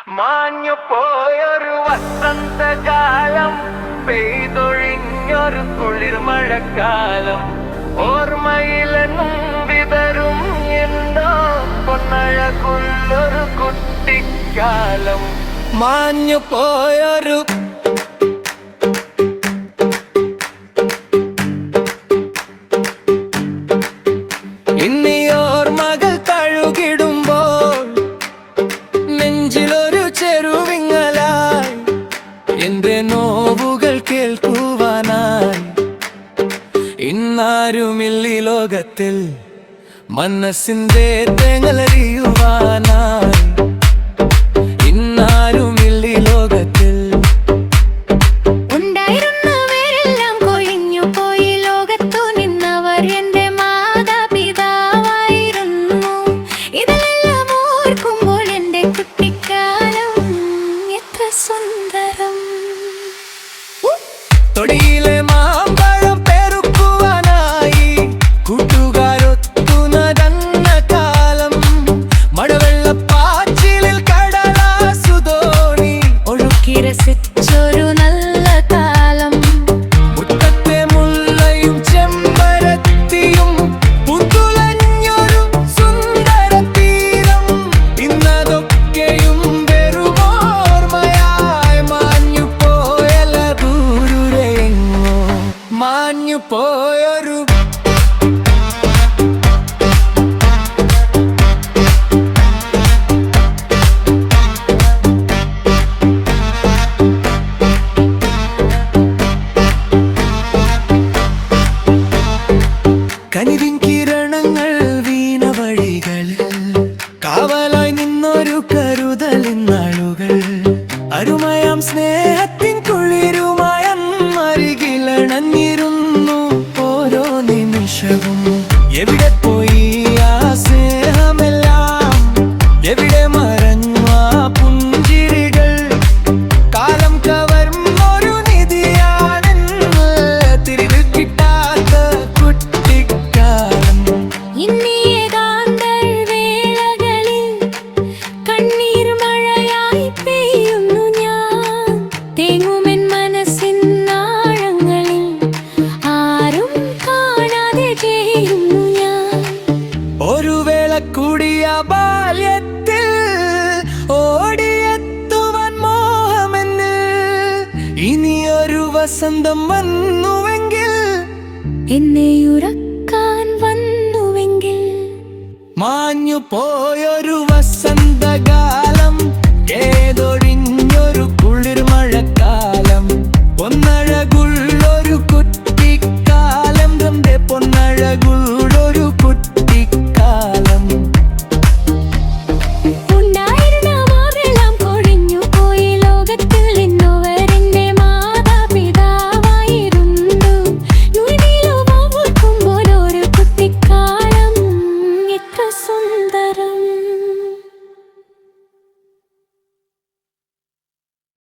മാഞ്ഞു പോയൊരു വസന്തകാലം, പെയ്തൊഴിഞ്ഞൊരു കുളിർമഴക്കാലം, ഓർമ്മയിലെന്നും വിതറും എന്തോ പൊന്നഴകുള്ളൊരു കുട്ടിക്കാലം. മാഞ്ഞു പോയൊരു ഇന്നിയോർമകൾ തഴുകിടുമ്പോൾ നെഞ്ചിലൊരു ചെറുവിങ്ങലായി, എന്റെ നോവുകൾ കേൾക്കുവാനായി ഇന്നാരുമില്ലി ലോകത്തിൽ, മനസ്സിന്റെ തേങ്ങലറിയുവാനായി ഇന്നാരുമില്ലി ലോകത്തിൽ. ഉണ്ടായിരുന്നവരെല്ലാം കൊഴിഞ്ഞു പോയി, ലോകത്തു നിന്നവർ എന്റെ മാതാപിതാവായിരുന്നു. ഇതെല്ലാം ഓർക്കുമ്പോൾ എന്റെ കുട്ടിക്കാലം എത്ര സുന്ദരം. തൊടിയിലെ മാമ്പഴം പെറുക്കുവാനായി കൂട്ടുകാരൊത്തു നടന്ന കാലം, മഴവെള്ളപ്പാച്ചിലിൽ കടലാസുതോണി ഒഴുക്കി രസിച്ചൊരു നല്ല കാലം. മുറ്റത്തെ മുല്ലയും ചെമ്പരത്തിയും പുതുലഞ്ഞൊരു സുന്ദര തീരം, ഇന്നതൊക്കെയും വെറുമോർമ്മയായി മാഞ്ഞു പോയല ദൂരെയെങ്ങോ. മാഞ്ഞു പോയൊരു കനിവിൻ കിരണങ്ങൾ വീണ വഴികളിൽ കാവലായി നിന്നൊരു കരുതലിന്നാളുകൾ, അരുമയാം സ്നേഹത്തിൻ കുളിരുമായി അരികിലണഞ്ഞിരുന്നു ഓരോ നിമിഷവും. എവിടെ പോയി ആ സ്നേഹമെല്ലാം, എവിടെ മറഞ്ഞു ആ പുഞ്ചിരികൾ, കാലം കവർന്നൊരു നിധിയാണെന്ന് തിരികെ കിട്ടാത്ത കുട്ടിക്കാലം. ഇന്നീകാന്തൾ വേളകളിൽ കണ്ണീർ മഴയായി പെയ്യുന്നു ഞാൻ, തേങ്ങുമെൻ മനസ്സിൻ ആഴങ്ങളിൽ ആരും കാണാതെ ചെയ്യുന്നു ഞാൻ. ഒരു വേള കൂടിയ ബാല്യത്തിൽ ഓടിയെത്തുവാൻ മോഹമെന്ന്, ഇനിയൊരു വസന്തം വന്നുവെങ്കിൽ, എന്നെ ഉറക്കാൻ വന്നുവെങ്കിൽ. മാഞ്ഞു പോയൊരു വസന്തകാലം.